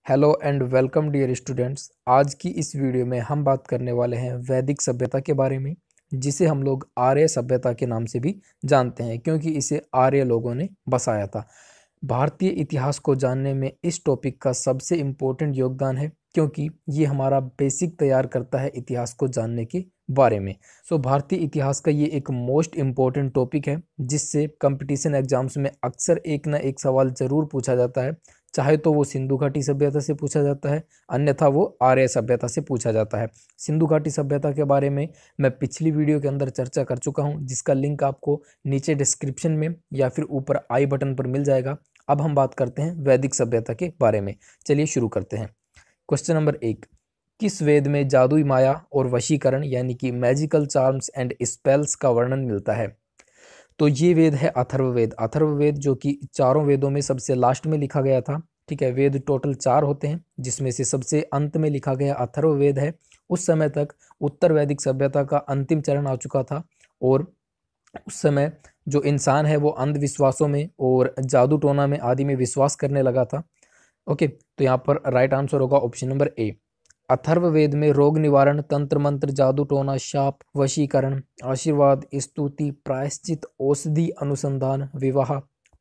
Hello and welcome dear students. आज की इस वीडियो में हम बात करने वाले हैं वैदिक सभ्यता के बारे में, जिसे हम लोग आर्य सभ्यता के नाम से भी जानते हैं क्योंकि इसे आर्य लोगों ने बसाया था। भारतीय इतिहास को जानने में इस टॉपिक का सबसे इम्पोर्टेंट योगदान है क्योंकि ये हमारा बेसिक तैयार करता है इतिहास को जानने के बारे में। भारतीय इतिहास का ये एक मोस्ट इम्पोर्टेंट टॉपिक है जिससे कंपटीशन एग्जाम्स में अक्सर एक ना एक सवाल ज़रूर पूछा जाता है, चाहे तो वो सिंधु घाटी सभ्यता से पूछा जाता है, अन्यथा वो आर्य सभ्यता से पूछा जाता है। सिंधु घाटी सभ्यता के बारे में मैं पिछली वीडियो के अंदर चर्चा कर चुका हूँ, जिसका लिंक आपको नीचे डिस्क्रिप्शन में या फिर ऊपर आई बटन पर मिल जाएगा। अब हम बात करते हैं वैदिक सभ्यता के बारे में। चलिए शुरू करते हैं। क्वेश्चन नंबर 1, किस वेद में जादुई माया और वशीकरण यानी कि मैजिकल चार्म्स एंड स्पेल्स का वर्णन मिलता है? तो ये वेद है अथर्ववेद। अथर्ववेद जो कि चारों वेदों में सबसे लास्ट में लिखा गया था। ठीक है, वेद टोटल 4 होते हैं जिसमें से सबसे अंत में लिखा गया अथर्ववेद है। उस समय तक उत्तर वैदिक सभ्यता का अंतिम चरण आ चुका था और उस समय जो इंसान है वो अंधविश्वासों में और जादू टोना में आदि में विश्वास करने लगा था। ओके, तो यहाँ पर राइट आंसर होगा ऑप्शन नंबर ए। अथर्ववेद में रोग निवारण, तंत्र मंत्र, जादू टोना, शाप, वशीकरण, आशीर्वाद, स्तुति, प्रायश्चित, औषधि अनुसंधान, विवाह,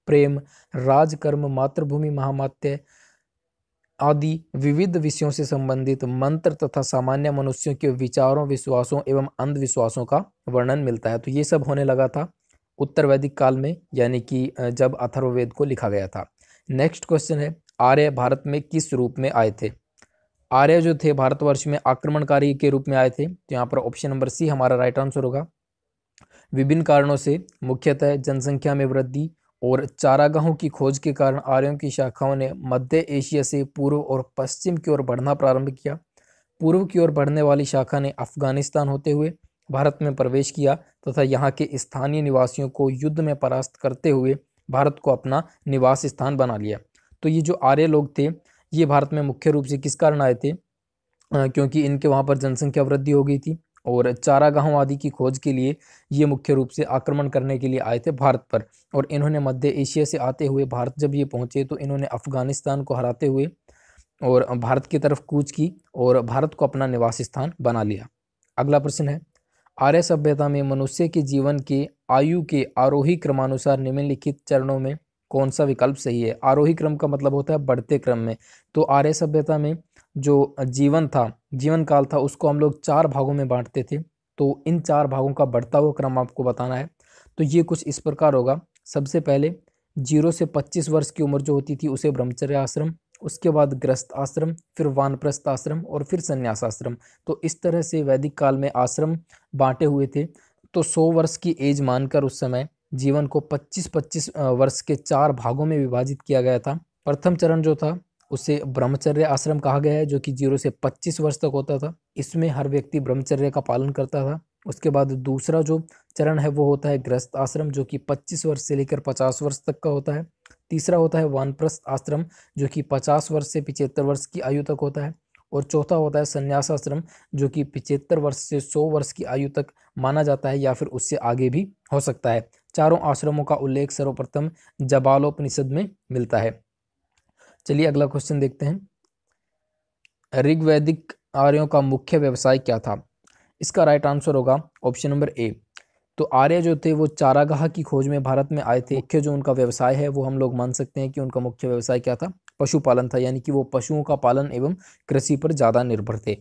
प्रेम, राजकर्म, मातृभूमि महामात्य आदि विविध विषयों से संबंधित मंत्र तथा सामान्य मनुष्यों के विचारों, विश्वासों एवं अंधविश्वासों का वर्णन मिलता है। तो ये सब होने लगा था उत्तर वैदिक काल में, यानी कि जब अथर्ववेद को लिखा गया था। नेक्स्ट क्वेश्चन है, आर्य भारत में किस रूप में आए थे? आर्य जो थे भारतवर्ष में आक्रमणकारी के रूप में आए थे। तो यहाँ पर ऑप्शन नंबर सी हमारा राइट आंसर होगा। विभिन्न कारणों से, मुख्यतः जनसंख्या में वृद्धि और चारागाहों की खोज के कारण आर्यों की शाखाओं ने मध्य एशिया से पूर्व और पश्चिम की ओर बढ़ना प्रारंभ किया। पूर्व की ओर बढ़ने वाली शाखा ने अफगानिस्तान होते हुए भारत में प्रवेश किया तथा यहाँ के स्थानीय निवासियों को युद्ध में परास्त करते हुए भारत को अपना निवास स्थान बना लिया। तो ये जो आर्य लोग थे ये भारत में मुख्य रूप से किस कारण आए थे? क्योंकि इनके वहाँ पर जनसंख्या वृद्धि हो गई थी और चारागाहों आदि की खोज के लिए ये मुख्य रूप से आक्रमण करने के लिए आए थे भारत पर। और इन्होंने मध्य एशिया से आते हुए भारत जब ये पहुँचे तो इन्होंने अफगानिस्तान को हराते हुए और भारत की तरफ कूच की और भारत को अपना निवास स्थान बना लिया। अगला प्रश्न है, आर्य सभ्यता में मनुष्य के जीवन के आयु के आरोही क्रमानुसार निम्नलिखित चरणों में कौन सा विकल्प सही है? आरोही क्रम का मतलब होता है बढ़ते क्रम में। तो आर्य सभ्यता में जो जीवन था, जीवन काल था, उसको हम लोग 4 भागों में बांटते थे। तो इन 4 भागों का बढ़ता हुआ क्रम आपको बताना है। तो ये कुछ इस प्रकार होगा। सबसे पहले 0 से 25 वर्ष की उम्र जो होती थी उसे ब्रह्मचर्य आश्रम, उसके बाद गृहस्थ आश्रम, फिर वानप्रस्थ आश्रम और फिर संन्यास आश्रम। तो इस तरह से वैदिक काल में आश्रम बांटे हुए थे। तो 100 वर्ष की एज मानकर उस समय जीवन को 25-25 वर्ष के 4 भागों में विभाजित किया गया था। प्रथम चरण जो था उसे ब्रह्मचर्य आश्रम कहा गया है, जो कि 0 से 25 वर्ष तक होता था। इसमें हर व्यक्ति ब्रह्मचर्य का पालन करता था। उसके बाद दूसरा जो चरण है वो होता है गृहस्थ आश्रम, जो कि 25 वर्ष से लेकर 50 वर्ष तक का होता है। तीसरा होता है वानप्रस्थ आश्रम, जो कि 50 वर्ष से 75 वर्ष की आयु तक होता है। और चौथा होता है संन्यास आश्रम, जो कि 75 वर्ष से 100 वर्ष की आयु तक माना जाता है या फिर उससे आगे भी हो सकता है। चारों आश्रमों का उल्लेख सर्वप्रथम जबालोपनिषद में मिलता है। चलिए अगला क्वेश्चन देखते हैं। ऋग्वैदिक आर्यों का मुख्य व्यवसाय क्या था? इसका राइट आंसर होगा ऑप्शन नंबर ए। तो आर्य जो थे वो चारागाह की खोज में भारत में आए थे। मुख्य जो उनका व्यवसाय है वो हम लोग मान सकते हैं कि उनका मुख्य व्यवसाय क्या था? पशुपालन था, यानी कि वो पशुओं का पालन एवं कृषि पर ज़्यादा निर्भर थे।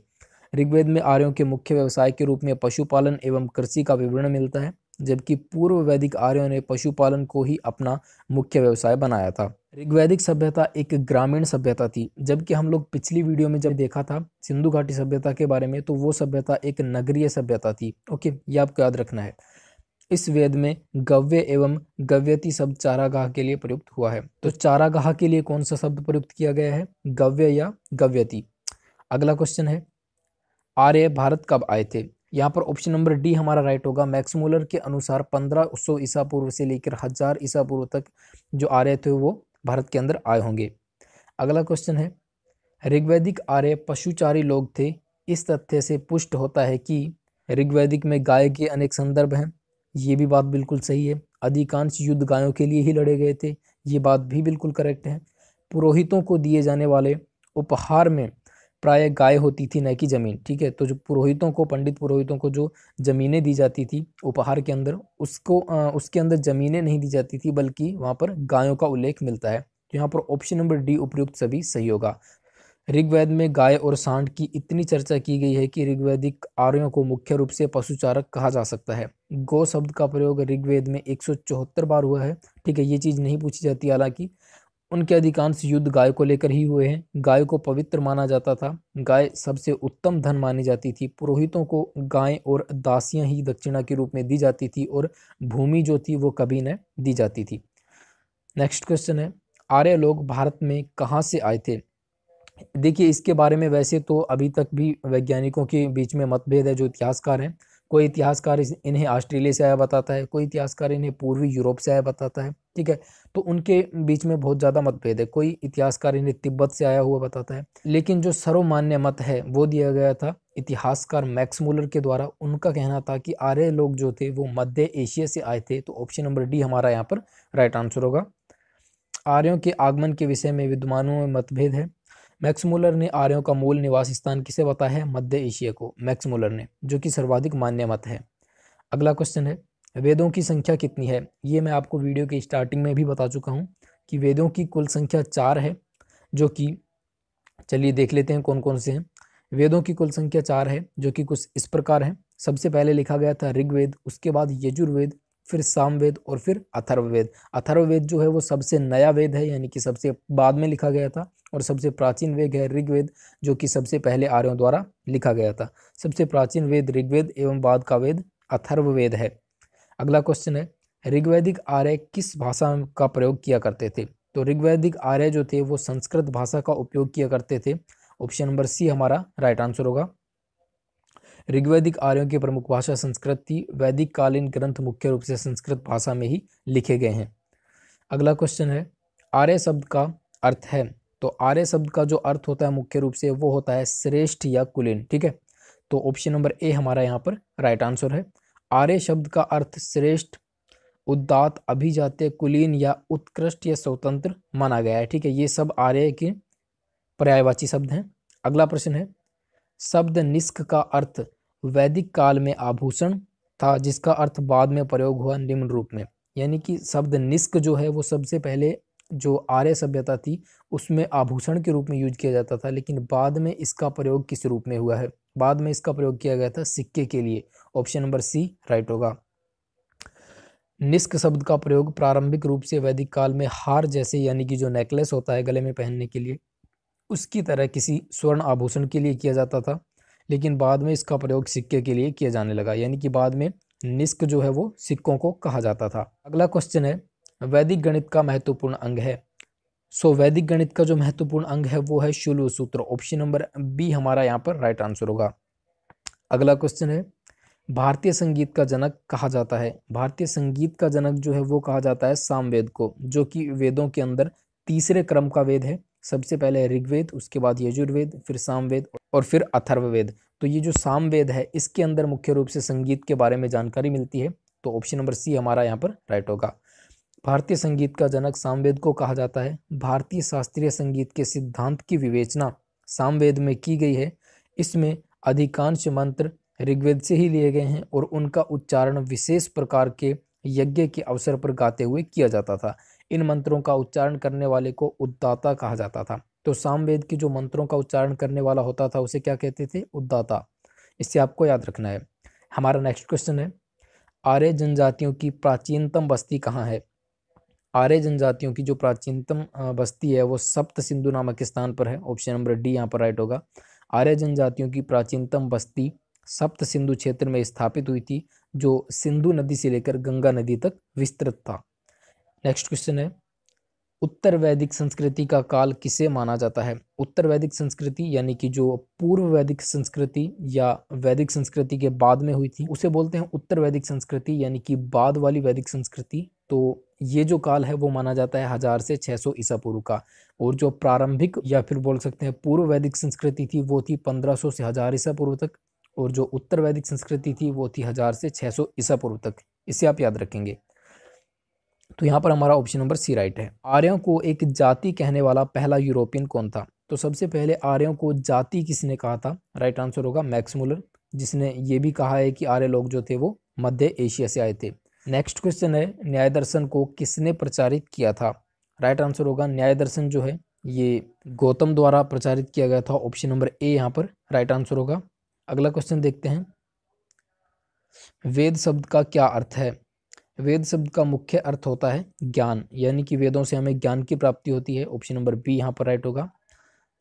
ऋग्वेद में आर्यों के मुख्य व्यवसाय के रूप में पशुपालन एवं कृषि का विवरण मिलता है, जबकि पूर्व वैदिक आर्यों ने पशुपालन को ही अपना मुख्य व्यवसाय बनाया था। ऋग्वैदिक सभ्यता एक ग्रामीण सभ्यता थी, जबकि हम लोग पिछली वीडियो में जब देखा था सिंधु घाटी सभ्यता के बारे में तो वो सभ्यता एक नगरीय सभ्यता थी। ओके, ये आपको याद रखना है। इस वेद में गव्य एवं गव्यति शब्द चारागाह के लिए प्रयुक्त हुआ है। तो चारागाह के लिए कौन सा शब्द प्रयुक्त किया गया है? गव्य या गव्यति। अगला क्वेश्चन है, आर्य भारत कब आए थे? यहाँ पर ऑप्शन नंबर डी हमारा राइट होगा। मैक्स मुलर के अनुसार 1500 ईसा पूर्व से लेकर 1000 ईसा पूर्व तक जो आर्य थे वो भारत के अंदर आए होंगे। अगला क्वेश्चन है, ऋग्वैदिक आर्य पशुचारी लोग थे। इस तथ्य से पुष्ट होता है कि ऋग्वैदिक में गाय के अनेक संदर्भ हैं। ये भी बात बिल्कुल सही है। अधिकांश युद्ध गायों के लिए ही लड़े गए थे, ये बात भी बिल्कुल करेक्ट है। पुरोहितों को दिए जाने वाले उपहार में प्राय गाय होती थी, न कि ज़मीन। ठीक है, तो जो पुरोहितों को, पंडित पुरोहितों को जो ज़मीनें दी जाती थी उपहार के अंदर, उसके अंदर ज़मीनें नहीं दी जाती थी, बल्कि वहाँ पर गायों का उल्लेख मिलता है। तो यहाँ पर ऑप्शन नंबर डी उपयुक्त सभी सही होगा। ऋग्वेद में गाय और सांड की इतनी चर्चा की गई है कि ऋग्वैदिक आर्यों को मुख्य रूप से पशुचारक कहा जा सकता है। गौ शब्द का प्रयोग ऋग्वेद में 174 बार हुआ है। ठीक है, ये चीज़ नहीं पूछी जाती, हालांकि उनके अधिकांश युद्ध गाय को लेकर ही हुए हैं। गाय को पवित्र माना जाता था, गाय सबसे उत्तम धन मानी जाती थी। पुरोहितों को गाय और दासियां ही दक्षिणा के रूप में दी जाती थी और भूमि जो थी वो कभी न दी जाती थी। नेक्स्ट क्वेश्चन है, आर्य लोग भारत में कहाँ से आए थे? देखिए, इसके बारे में वैसे तो अभी तक भी वैज्ञानिकों के बीच में मतभेद है, जो इतिहासकार हैं। कोई इतिहासकार इन्हें ऑस्ट्रेलिया से आया बताता है, कोई इतिहासकार इन्हें पूर्वी यूरोप से आया बताता है। ठीक है, तो उनके बीच में बहुत ज़्यादा मतभेद है। कोई इतिहासकार इन्हें तिब्बत से आया हुआ बताता है, लेकिन जो सर्वमान्य मत है वो दिया गया था इतिहासकार मैक्स मुलर के द्वारा। उनका कहना था कि आर्य लोग जो थे वो मध्य एशिया से आए थे। तो ऑप्शन नंबर डी हमारा यहाँ पर राइट आंसर होगा। आर्यों के आगमन के विषय में विद्वानों में मतभेद है। मैक्स मुलर ने आर्यों का मूल निवास स्थान किसे बताया है? मध्य एशिया को, मैक्स मुलर ने, जो कि सर्वाधिक मान्य मत है। अगला क्वेश्चन है, वेदों की संख्या कितनी है? ये मैं आपको वीडियो के स्टार्टिंग में भी बता चुका हूँ कि वेदों की कुल संख्या 4 है, जो कि चलिए देख लेते हैं कौन कौन से हैं। वेदों की कुल संख्या 4 है, जो कि कुछ इस प्रकार है। सबसे पहले लिखा गया था ऋग्वेद, उसके बाद यजुर्वेद, फिर सामवेद और फिर अथर्ववेद। अथर्ववेद जो है वो सबसे नया वेद है, यानी कि सबसे बाद में लिखा गया था। और सबसे प्राचीन वेद है ऋग्वेद, जो कि सबसे पहले आर्यों द्वारा लिखा गया था। सबसे प्राचीन वेद ऋग्वेद एवं बाद का वेद अथर्ववेद है। अगला क्वेश्चन है, ऋग्वैदिक आर्य किस भाषा का प्रयोग किया करते थे? तो ऋग्वैदिक आर्य जो थे वो संस्कृत भाषा का उपयोग किया करते थे। ऑप्शन नंबर सी हमारा राइट आंसर होगा। ऋग्वैदिक आर्यों की प्रमुख भाषा संस्कृत थी। वैदिक कालीन ग्रंथ मुख्य रूप से संस्कृत भाषा में ही लिखे गए हैं। अगला क्वेश्चन है, आर्य शब्द का अर्थ है। तो आर्य शब्द का जो अर्थ होता है मुख्य रूप से वो होता है श्रेष्ठ या कुलीन। ठीक है, तो ऑप्शन नंबर ए हमारा यहाँ पर राइट आंसर है। आर्य शब्द का अर्थ श्रेष्ठ, उदात्त, अभिजात्य, कुलीन या उत्कृष्ट या स्वतंत्र माना गया है। ठीक है, ये सब आर्य के पर्यायवाची शब्द हैं। अगला प्रश्न है, शब्द निष्क का अर्थ वैदिक काल में आभूषण था, जिसका अर्थ बाद में प्रयोग हुआ निम्न रूप में। यानी कि शब्द निष्क जो है वो सबसे पहले जो आर्य सभ्यता थी उसमें आभूषण के रूप में यूज किया जाता था, लेकिन बाद में इसका प्रयोग किस रूप में हुआ है? बाद में इसका प्रयोग किया गया था सिक्के के लिए। ऑप्शन नंबर सी राइट होगा। निष्क शब्द का प्रयोग प्रारंभिक रूप से वैदिक काल में हार जैसे, यानी कि जो नेकलेस होता है गले में पहनने के लिए, उसकी तरह किसी स्वर्ण आभूषण के लिए किया जाता था, लेकिन बाद में इसका प्रयोग सिक्के के लिए किया जाने लगा। यानी कि बाद में निष्क जो है वो सिक्कों को कहा जाता था। अगला क्वेश्चन है, वैदिक गणित का महत्वपूर्ण अंग है। वैदिक गणित का जो महत्वपूर्ण अंग है वो है शूल सूत्र। ऑप्शन नंबर बी हमारा यहाँ पर राइट आंसर होगा। अगला क्वेश्चन है, भारतीय संगीत का जनक कहा जाता है। भारतीय संगीत का जनक जो है वो कहा जाता है सामवेद को, जो कि वेदों के अंदर तीसरे क्रम का वेद है। सबसे पहले ऋग्वेद, उसके बाद यजुर्वेद, फिर सामवेद और फिर अथर्ववेद। तो ये जो सामवेद है इसके अंदर मुख्य रूप से संगीत के बारे में जानकारी मिलती है। तो ऑप्शन नंबर सी हमारा यहाँ पर राइट होगा। भारतीय संगीत का जनक सामवेद को कहा जाता है। भारतीय शास्त्रीय संगीत के सिद्धांत की विवेचना सामवेद में की गई है। इसमें अधिकांश मंत्र ऋग्वेद से ही लिए गए हैं और उनका उच्चारण विशेष प्रकार के यज्ञ के अवसर पर गाते हुए किया जाता था। इन मंत्रों का उच्चारण करने वाले को उद्दाता कहा जाता था। तो सामवेद के जो मंत्रों का उच्चारण करने वाला होता था उसे क्या कहते थे? उद्दाता। इससे आपको याद रखना है। हमारा नेक्स्ट क्वेश्चन है, आर्य जनजातियों की प्राचीनतम बस्ती कहाँ है? आर्य जनजातियों की जो प्राचीनतम बस्ती है वो सप्त सिंधु नामक स्थान पर है। ऑप्शन नंबर डी यहाँ पर राइट होगा। आर्य जनजातियों की प्राचीनतम बस्ती सप्त सिंधु क्षेत्र में स्थापित हुई थी, जो सिंधु नदी से लेकर गंगा नदी तक विस्तृत था। नेक्स्ट क्वेश्चन है, उत्तर वैदिक संस्कृति का काल किसे माना जाता है? उत्तर वैदिक संस्कृति यानी कि जो पूर्व वैदिक संस्कृति या वैदिक संस्कृति के बाद में हुई थी उसे बोलते हैं उत्तर वैदिक संस्कृति, यानी कि बाद वाली वैदिक संस्कृति। तो ये जो काल है वो माना जाता है 1000 से 600 ईसा पूर्व का। और जो प्रारंभिक या फिर बोल सकते हैं पूर्व वैदिक संस्कृति थी वो थी 1500 से 1000 ईसा पूर्व तक। और जो उत्तर वैदिक संस्कृति थी वो थी 1000 से 600 ईसा पूर्व तक। इसे आप याद रखेंगे। तो यहाँ पर हमारा ऑप्शन नंबर सी राइट है। आर्यों को एक जाति कहने वाला पहला यूरोपियन कौन था? तो सबसे पहले आर्यों को जाति किसने कहा था? राइट आंसर होगा मैक्स मुलर, जिसने ये भी कहा है कि आर्य लोग जो थे वो मध्य एशिया से आए थे। नेक्स्ट क्वेश्चन है, न्याय दर्शन को किसने प्रचारित किया था? राइट आंसर होगा न्याय दर्शन जो है ये गौतम द्वारा प्रचारित किया गया था। ऑप्शन नंबर ए यहाँ पर राइट आंसर होगा। अगला क्वेश्चन देखते हैं, वेद शब्द का क्या अर्थ है? वेद शब्द का मुख्य अर्थ होता है ज्ञान, यानी कि वेदों से हमें ज्ञान की प्राप्ति होती है। ऑप्शन नंबर बी यहाँ पर राइट होगा।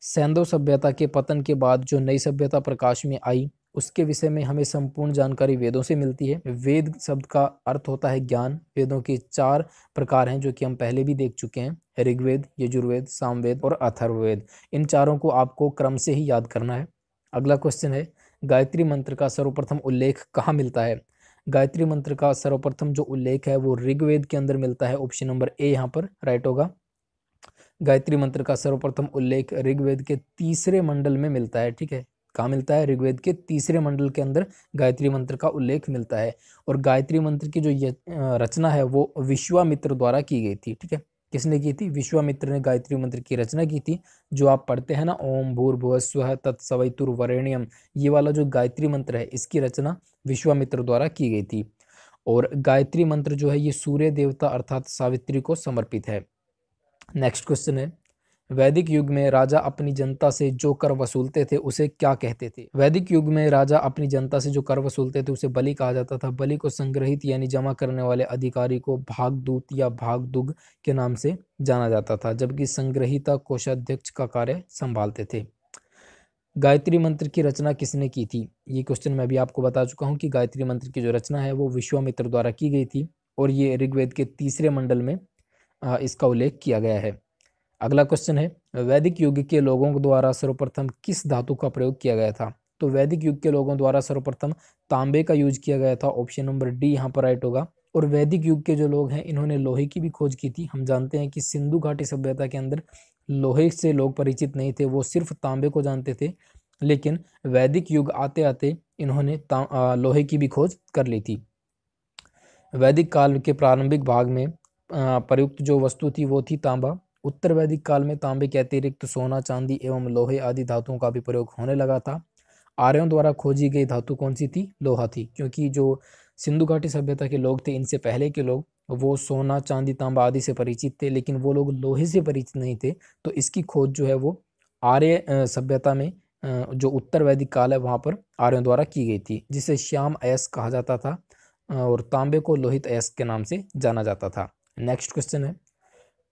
सैंधव सभ्यता के पतन के बाद जो नई सभ्यता प्रकाश में आई उसके विषय में हमें संपूर्ण जानकारी वेदों से मिलती है। वेद शब्द का अर्थ होता है ज्ञान। वेदों के 4 प्रकार हैं जो कि हम पहले भी देख चुके हैं, ऋग्वेद, यजुर्वेद, सामवेद और अथर्ववेद। इन चारों को आपको क्रम से ही याद करना है। अगला क्वेश्चन है, गायत्री मंत्र का सर्वप्रथम उल्लेख कहाँ मिलता है? गायत्री मंत्र का सर्वप्रथम जो उल्लेख है वो ऋग्वेद के अंदर मिलता है। ऑप्शन नंबर ए यहाँ पर राइट होगा। गायत्री मंत्र का सर्वप्रथम उल्लेख ऋग्वेद के 3रे मंडल में मिलता है। ठीक है, कहाँ मिलता है? ऋग्वेद के 3रे मंडल के अंदर गायत्री मंत्र का उल्लेख मिलता है। और गायत्री मंत्र की जो रचना है वो विश्वामित्र द्वारा की गई थी। ठीक है, किसने की थी? विश्वामित्र ने गायत्री मंत्र की रचना की थी। जो आप पढ़ते हैं ना, ओम भूर्भुवस्सुवः तत्सवितुर्वरेण्यम, ये वाला जो गायत्री मंत्र है इसकी रचना विश्वामित्र द्वारा की गई थी। और गायत्री मंत्र जो है ये सूर्य देवता अर्थात सावित्री को समर्पित है। नेक्स्ट क्वेश्चन है, वैदिक युग में राजा अपनी जनता से जो कर वसूलते थे उसे क्या कहते थे? वैदिक युग में राजा अपनी जनता से जो कर वसूलते थे उसे बलि कहा जाता था। बलि को संग्रहित यानी जमा करने वाले अधिकारी को भागदूत या भागदुग के नाम से जाना जाता था, जबकि संग्रहिता कोषाध्यक्ष का कार्य संभालते थे। गायत्री मंत्र की रचना किसने की थी? ये क्वेश्चन मैं भी आपको बता चुका हूँ कि गायत्री मंत्र की जो रचना है वो विश्वामित्र द्वारा की गई थी और ये ऋग्वेद के 3रे मंडल में इसका उल्लेख किया गया है। अगला क्वेश्चन है, वैदिक युग के लोगों द्वारा सर्वप्रथम किस धातु का प्रयोग किया गया था? तो वैदिक युग के लोगों द्वारा सर्वप्रथम तांबे का यूज किया गया था। ऑप्शन नंबर डी यहाँ पर राइट होगा। और वैदिक युग के जो लोग हैं इन्होंने लोहे की भी खोज की थी। हम जानते हैं कि सिंधु घाटी सभ्यता के अंदर लोहे से लोग परिचित नहीं थे, वो सिर्फ तांबे को जानते थे। लेकिन वैदिक युग आते आते इन्होंने लोहे की भी खोज कर ली थी। वैदिक काल के प्रारंभिक भाग में प्रयुक्त जो वस्तु थी वो थी तांबा। उत्तर वैदिक काल में तांबे के अतिरिक्त सोना, चांदी एवं लोहे आदि धातुओं का भी प्रयोग होने लगा था। आर्यों द्वारा खोजी गई धातु कौन सी थी? लोहा थी, क्योंकि जो सिंधु घाटी सभ्यता के लोग थे इनसे पहले के लोग वो सोना, चांदी, तांबा आदि से परिचित थे, लेकिन वो लोग लोहे से परिचित नहीं थे। तो इसकी खोज जो है वो आर्य सभ्यता में जो उत्तर वैदिक काल है वहाँ पर आर्यों द्वारा की गई थी, जिसे श्याम अयस्क कहा जाता था और तांबे को लोहित अयस्क के नाम से जाना जाता था। नेक्स्ट क्वेश्चन है,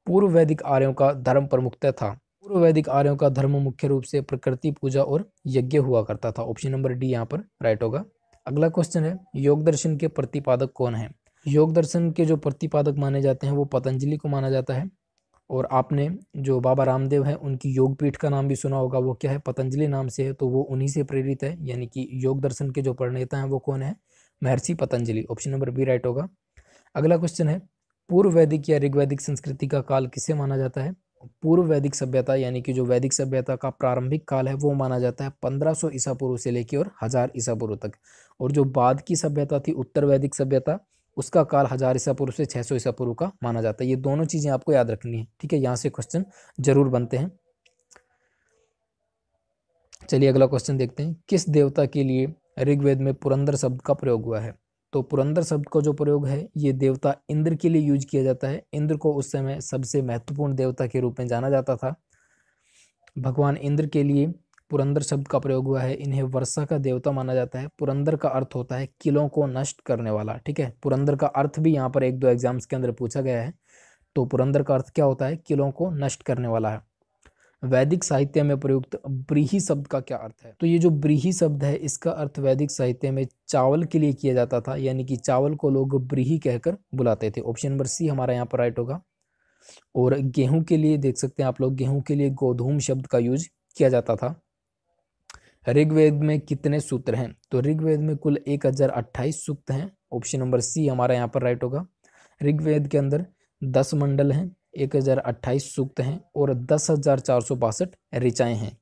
पूर्व वैदिक आर्यों का धर्म प्रमुखतः था? पूर्व वैदिक आर्यों का धर्म मुख्य रूप से प्रकृति पूजा और यज्ञ हुआ करता था। ऑप्शन नंबर डी यहाँ पर राइट होगा। अगला क्वेश्चन है, योग दर्शन के प्रतिपादक कौन है? योग दर्शन के जो प्रतिपादक माने जाते हैं वो पतंजलि को माना जाता है। और आपने जो बाबा रामदेव हैं उनकी योग पीठ का नाम भी सुना होगा, वो क्या है? पतंजलि नाम से है, तो वो उन्हीं से प्रेरित है। यानी कि योग दर्शन के जो प्रणेता हैं वो कौन है? Maharshi Patanjali. Option number B right होगा। अगला क्वेश्चन है, पूर्व वैदिक या ऋग्वैदिक संस्कृति का काल किसे माना जाता है? पूर्व वैदिक सभ्यता यानी कि जो वैदिक सभ्यता का प्रारंभिक काल है वो माना जाता है 1500 ईसा पूर्व से लेकर और 1000 ईसा पूर्व तक। और जो बाद की सभ्यता थी उत्तर वैदिक सभ्यता, उसका काल 1000 ईसा पूर्व से 600 ईसा पूर्व का माना जाता है। ये दोनों चीजें आपको याद रखनी है, ठीक है? यहाँ से क्वेश्चन जरूर बनते हैं। चलिए अगला क्वेश्चन देखते हैं, किस देवता के लिए ऋग्वेद में पुरंदर शब्द का प्रयोग हुआ है? तो पुरंदर शब्द का जो प्रयोग है ये देवता इंद्र के लिए यूज किया जाता है। इंद्र को उस समय सबसे महत्वपूर्ण देवता के रूप में जाना जाता था। भगवान इंद्र के लिए पुरंदर शब्द का प्रयोग हुआ है। इन्हें वर्षा का देवता माना जाता है। पुरंदर का अर्थ होता है किलों को नष्ट करने वाला, ठीक है? पुरंदर का अर्थ भी यहाँ पर 1-2 एग्जाम्स के अंदर पूछा गया है। तो पुरंदर का अर्थ क्या होता है? किलों को नष्ट करने वाला है। वैदिक साहित्य में प्रयुक्त ब्रीही शब्द का क्या अर्थ है? तो ये जो ब्रीही शब्द है इसका अर्थ वैदिक साहित्य में चावल के लिए किया जाता था, यानी कि चावल को लोग ब्रीही कहकर बुलाते थे। ऑप्शन नंबर सी हमारा यहाँ पर राइट होगा। और गेहूं के लिए देख सकते हैं आप लोग, गेहूं के लिए गोधूम शब्द का यूज किया जाता था। ऋग्वेद में कितने सूत्र हैं? तो ऋग्वेद में कुल 1028 सूक्त हैं। ऑप्शन नंबर सी हमारा यहाँ पर राइट होगा। ऋग्वेद के अंदर 10 मंडल हैं, 1028 सूक्त हैं और 10,462 ऋचाएं हैं।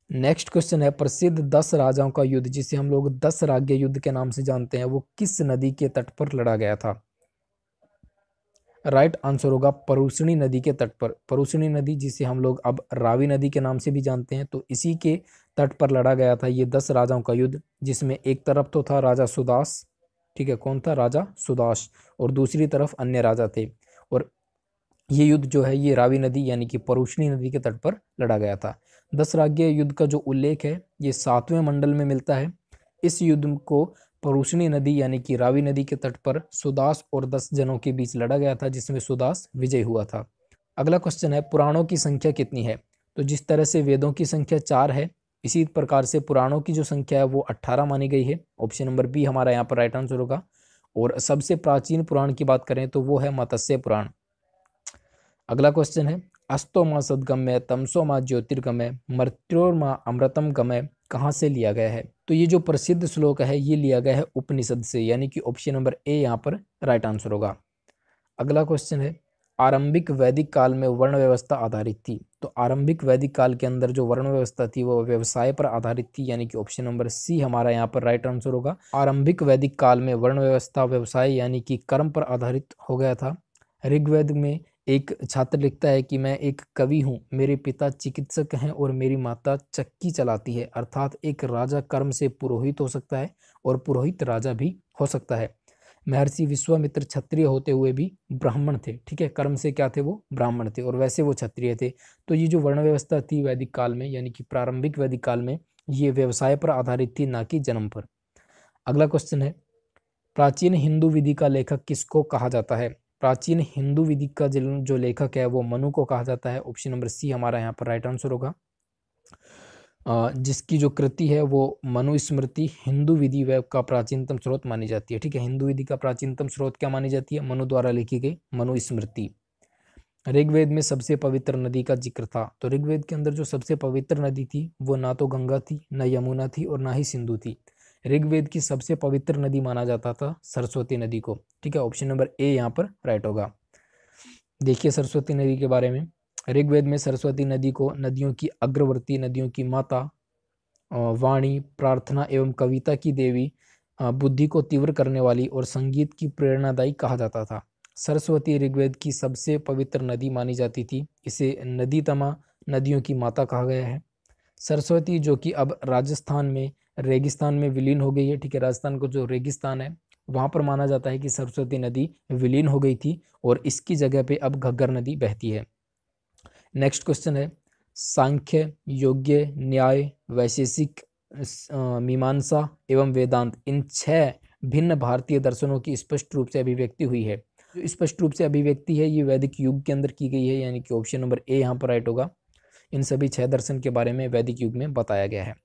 नेक्स्ट क्वेश्चन है, प्रसिद्ध 10 राजाओं का युद्ध जिसे हम लोग 10 राज्य युद्ध के नाम से जानते हैं वो किस नदी के तट पर लड़ा गया था? राइट आंसर होगा परुष्णी नदी के तट पर। परुष्णी नदी जिसे हम लोग अब रावी नदी के नाम से भी जानते हैं, तो इसी के तट पर लड़ा गया था ये 10 राजाओं का युद्ध, जिसमें एक तरफ तो था राजा सुदास, ठीक है, कौन था, राजा सुदास, और दूसरी तरफ अन्य राजा थे। और ये युद्ध जो है ये रावी नदी यानी कि परुष्णी नदी के तट पर लड़ा गया था। 10 राज्य युद्ध का जो उल्लेख है ये 7वें मंडल में मिलता है। इस युद्ध को परुष्णी नदी यानी कि रावी नदी के तट पर सुदास और 10 जनों के बीच लड़ा गया था, जिसमें सुदास विजय हुआ था। अगला क्वेश्चन है पुराणों की संख्या कितनी है। तो जिस तरह से वेदों की संख्या 4 है, इसी प्रकार से पुराणों की जो संख्या है वो 18 मानी गई है। ऑप्शन नंबर बी हमारा यहाँ पर राइट आंसर होगा। और सबसे प्राचीन पुराण की बात करें तो वो है मत्स्य पुराण। अगला क्वेश्चन है अस्तो माँ सदगम्य तमसो माँ ज्योतिर्गमय मृत्योर माँ अमृतम गमय कहाँ से लिया गया है। तो ये जो प्रसिद्ध श्लोक है ये लिया गया है उपनिषद से, यानी कि ऑप्शन नंबर ए यहाँ पर राइट आंसर होगा। अगला क्वेश्चन है आरंभिक वैदिक काल में वर्ण व्यवस्था आधारित थी। तो आरंभिक वैदिक काल के अंदर जो वर्ण व्यवस्था थी वो व्यवसाय पर आधारित थी, यानी कि ऑप्शन नंबर सी हमारा यहाँ पर राइट आंसर होगा। आरंभिक वैदिक काल में वर्ण व्यवस्था व्यवसाय यानी कि कर्म पर आधारित हो गया था। ऋग्वेद में एक छात्र लिखता है कि मैं एक कवि हूँ, मेरे पिता चिकित्सक हैं और मेरी माता चक्की चलाती है। अर्थात एक राजा कर्म से पुरोहित हो सकता है और पुरोहित राजा भी हो सकता है। महर्षि विश्वामित्र क्षत्रिय होते हुए भी ब्राह्मण थे, ठीक है, कर्म से क्या थे, वो ब्राह्मण थे और वैसे वो क्षत्रिय थे। तो ये जो वर्ण व्यवस्था थी वैदिक काल में यानी कि प्रारंभिक वैदिक काल में, ये व्यवसाय पर आधारित थी, ना कि जन्म पर। अगला क्वेश्चन है प्राचीन हिंदू विधि का लेखक किसको कहा जाता है। प्राचीन हिंदू विधि का जो लेखक है वो मनु को कहा जाता है। ऑप्शन नंबर सी हमारा यहाँ पर राइट आंसर होगा। जिसकी जो कृति है वो मनुस्मृति हिंदू विधि वेब का प्राचीनतम स्रोत मानी जाती है, ठीक है। हिंदू विधि का प्राचीनतम स्रोत क्या मानी जाती है, मनु द्वारा लिखी गई मनुस्मृति। ऋग्वेद में सबसे पवित्र नदी का जिक्र था। तो ऋग्वेद के अंदर जो सबसे पवित्र नदी थी वो ना तो गंगा थी, ना यमुना थी और ना ही सिंधु थी। ऋग्वेद की सबसे पवित्र नदी माना जाता था सरस्वती नदी को, ठीक है। ऑप्शन नंबर ए यहाँ पर राइट होगा। देखिए सरस्वती नदी के बारे में, ऋग्वेद में सरस्वती नदी को नदियों की अग्रवर्ती, नदियों की माता, वाणी, प्रार्थना एवं कविता की देवी, बुद्धि को तीव्र करने वाली और संगीत की प्रेरणादायी कहा जाता था। सरस्वती ऋग्वेद की सबसे पवित्र नदी मानी जाती थी। इसे नदीतमा, नदियों की माता कहा गया है। सरस्वती जो कि अब राजस्थान में रेगिस्तान में विलीन हो गई है, ठीक है। राजस्थान को जो रेगिस्तान है वहाँ पर माना जाता है कि सरस्वती नदी विलीन हो गई थी और इसकी जगह पे अब घग्गर नदी बहती है। नेक्स्ट क्वेश्चन है सांख्य, योग्य, न्याय, वैशेषिक, मीमांसा एवं वेदांत, इन 6 भिन्न भारतीय दर्शनों की स्पष्ट रूप से अभिव्यक्ति हुई है। जो स्पष्ट रूप से अभिव्यक्ति है ये वैदिक युग के अंदर की गई है, यानी कि ऑप्शन नंबर ए यहाँ पर राइट होगा। इन सभी 6 दर्शन के बारे में वैदिक युग में बताया गया है।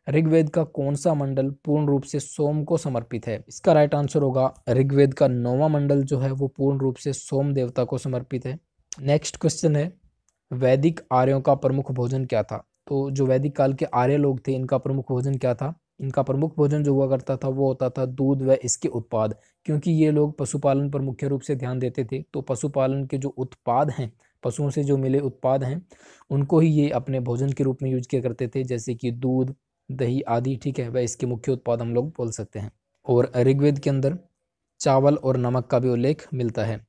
ऋग्वेद का कौन सा मंडल पूर्ण रूप से सोम को समर्पित है। इसका राइट आंसर होगा ऋग्वेद का 9वां मंडल जो है वो पूर्ण रूप से सोम देवता को समर्पित है। नेक्स्ट क्वेश्चन है वैदिक आर्यों का प्रमुख भोजन क्या था। तो जो वैदिक काल के आर्य लोग थे इनका प्रमुख भोजन क्या था। इनका प्रमुख भोजन जो हुआ करता था वो होता था दूध व इसके उत्पाद, क्योंकि ये लोग पशुपालन पर मुख्य रूप से ध्यान देते थे। तो पशुपालन के जो उत्पाद हैं, पशुओं से जो मिले उत्पाद हैं, उनको ही ये अपने भोजन के रूप में यूज किया करते थे, जैसे कि दूध, दही आदि, ठीक है, वह इसके मुख्य उत्पाद हम लोग बोल सकते हैं। और ऋग्वेद के अंदर चावल और नमक का भी उल्लेख मिलता है।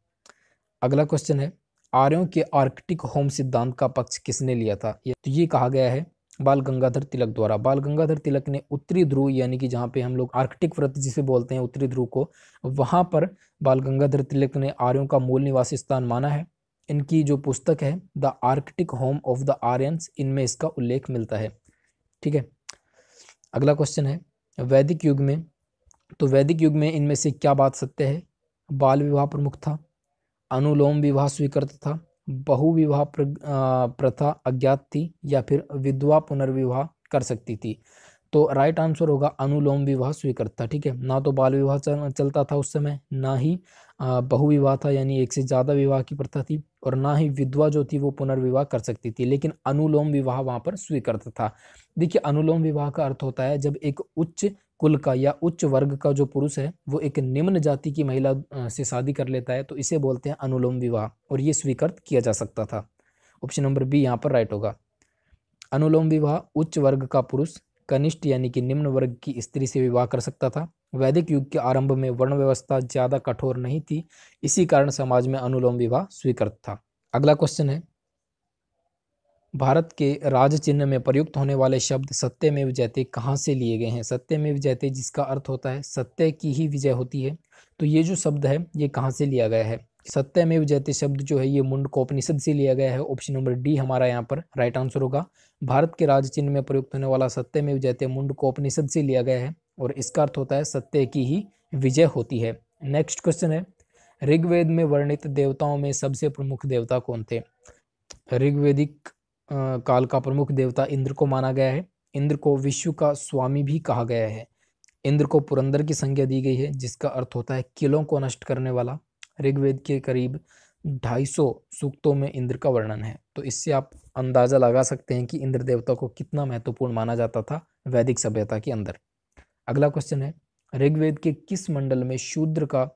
अगला क्वेश्चन है आर्यों के आर्कटिक होम सिद्धांत का पक्ष किसने लिया था। तो ये कहा गया है बाल गंगाधर तिलक द्वारा। बाल गंगाधर तिलक ने उत्तरी ध्रुव यानी कि जहाँ पे हम लोग आर्कटिक व्रत जिसे बोलते हैं उत्तरी ध्रुव को, वहाँ पर बाल गंगाधर तिलक ने आर्यों का मूल निवास स्थान माना है। इनकी जो पुस्तक है the Arctic home of the Aryans, इनमें इसका उल्लेख मिलता है, ठीक है। अगला क्वेश्चन है वैदिक युग में, तो वैदिक युग में इनमें से क्या बात सत्य है। बाल विवाह प्रमुख था, अनुलोम विवाह स्वीकृत था, बहुविवाह प्रथा अज्ञात थी, या फिर विधवा पुनर्विवाह कर सकती थी। तो राइट आंसर होगा अनुलोम विवाह स्वीकृत था, ठीक है। ना तो बाल विवाह चलता था उस समय, ना ही बहुविवाह था यानी एक से ज़्यादा विवाह की प्रथा थी, और ना ही विधवा जो थी वो पुनर्विवाह कर सकती थी, लेकिन अनुलोम विवाह वहाँ पर स्वीकृत था। देखिए अनुलोम विवाह का अर्थ होता है जब एक उच्च कुल का या उच्च वर्ग का जो पुरुष है वो एक निम्न जाति की महिला से शादी कर लेता है, तो इसे बोलते हैं अनुलोम विवाह, और ये स्वीकृत किया जा सकता था। ऑप्शन नंबर बी यहाँ पर राइट होगा। अनुलोम विवाह उच्च वर्ग का पुरुष कनिष्ठ यानी कि निम्न वर्ग की स्त्री से विवाह कर सकता था, वैदिक युग के आरंभ में वर्ण व्यवस्था ज़्यादा कठोर नहीं थी, इसी कारण समाज में अनुलोम विवाह स्वीकृत था। अगला क्वेश्चन है, भारत के राज चिन्ह में प्रयुक्त होने वाले शब्द सत्यमेव जयते कहाँ से लिए गए हैं? सत्यमेव जयते जिसका अर्थ होता है सत्य की ही विजय होती है, तो ये जो शब्द है ये कहाँ से लिया गया है? सत्यमेव जयते शब्द जो है ये मुंडकोपनिषद से लिया गया है। ऑप्शन नंबर डी हमारा यहाँ पर राइट आंसर होगा। भारत के राज चिन्ह में प्रयुक्त होने वाला सत्यमेव जयते मुंडकोपनिषद से लिया गया है और इसका अर्थ होता है सत्य की ही विजय होती है। नेक्स्ट क्वेश्चन है, ऋग्वेद में वर्णित देवताओं में सबसे प्रमुख देवता कौन थे? ऋग्वेदिक काल का प्रमुख देवता इंद्र को माना गया है। इंद्र को विश्व का स्वामी भी कहा गया है। इंद्र को पुरंदर की संज्ञा दी गई है जिसका अर्थ होता है किलों को नष्ट करने वाला। ऋग्वेद के करीब 250 सूक्तों में इंद्र का वर्णन है, तो इससे आप अंदाजा लगा सकते हैं कि इंद्र देवता को कितना महत्वपूर्ण माना जाता था वैदिक सभ्यता के अंदर। अगला क्वेश्चन है, ऋग्वेद के किस मंडल में शूद्र का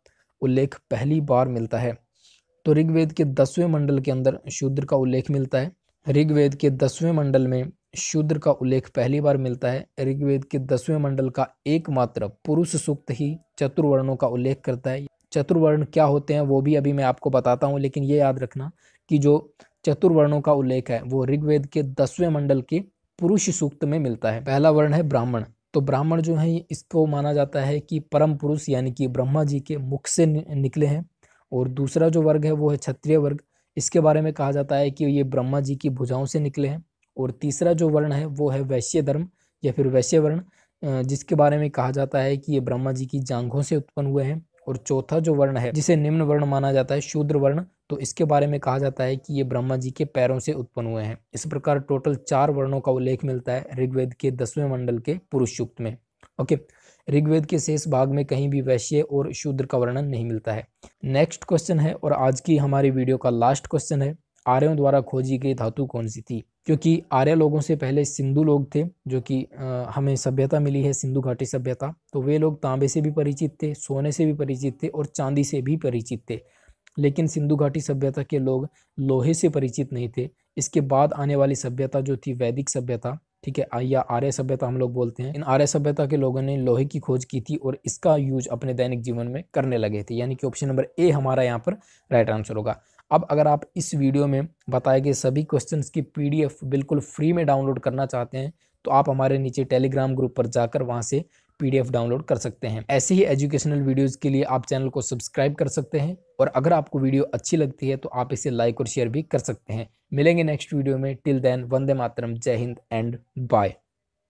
उल्लेख पहली बार मिलता है? तो ऋग्वेद के 10वें मंडल के अंदर शूद्र का उल्लेख मिलता है। ऋग्वेद के 10वें मंडल में शूद्र का उल्लेख पहली बार मिलता है। ऋग्वेद के 10वें मंडल का एकमात्र पुरुष सूक्त ही चतुर्वर्णों का उल्लेख करता है। चतुर्वर्ण क्या होते हैं वो भी अभी मैं आपको बताता हूँ, लेकिन ये याद रखना कि जो चतुर्वर्णों का उल्लेख है वो ऋग्वेद के 10वें मंडल के पुरुष सूक्त में मिलता है। पहला वर्ण है ब्राह्मण। तो ब्राह्मण जो है इसको माना जाता है कि परम पुरुष यानी कि ब्रह्मा जी के मुख से निकले हैं। और दूसरा जो वर्ग है वो है क्षत्रिय वर्ग। इसके बारे में कहा जाता है कि ये ब्रह्मा जी की भुजाओं से निकले हैं। और तीसरा जो वर्ण है वो है वैश्य धर्म या फिर वैश्य वर्ण, जिसके बारे में कहा जाता है कि ये ब्रह्मा जी की जांघों से उत्पन्न हुए हैं। और चौथा जो वर्ण है जिसे निम्न वर्ण माना जाता है शूद्र वर्ण, तो इसके बारे में कहा जाता है कि ये ब्रह्मा जी के पैरों से उत्पन्न हुए हैं। इस प्रकार टोटल 4 वर्णों का उल्लेख मिलता है ऋग्वेद के 10वें मंडल के पुरुष सूक्त में। ओके, ऋग्वेद के शेष भाग में कहीं भी वैश्य और शूद्र का वर्णन नहीं मिलता है। नेक्स्ट क्वेश्चन है और आज की हमारी वीडियो का लास्ट क्वेश्चन है, आर्यों द्वारा खोजी गई धातु कौन सी थी? क्योंकि आर्य लोगों से पहले सिंधु लोग थे जो कि हमें सभ्यता मिली है सिंधु घाटी सभ्यता, तो वे लोग तांबे से भी परिचित थे, सोने से भी परिचित थे और चांदी से भी परिचित थे। लेकिन सिंधु घाटी सभ्यता के लोग लोहे से परिचित नहीं थे। इसके बाद आने वाली सभ्यता जो थी वैदिक सभ्यता, ठीक है, या आर्य सभ्यता हम लोग बोलते हैं, इन आर्य सभ्यता के लोगों ने लोहे की खोज की थी और इसका यूज अपने दैनिक जीवन में करने लगे थे। यानी कि ऑप्शन नंबर ए हमारा यहाँ पर राइट आंसर होगा। अब अगर आप इस वीडियो में बताए गए सभी क्वेश्चंस की PDF बिल्कुल फ्री में डाउनलोड करना चाहते हैं तो आप हमारे नीचे टेलीग्राम ग्रुप पर जाकर वहां से PDF डाउनलोड कर सकते हैं। ऐसे ही एजुकेशनल वीडियोस के लिए आप चैनल को सब्सक्राइब कर सकते हैं और अगर आपको वीडियो अच्छी लगती है तो आप इसे लाइक और शेयर भी कर सकते हैं। मिलेंगे नेक्स्ट वीडियो में। टिल देन, वंदे मातरम, जय हिंद एंड बाय।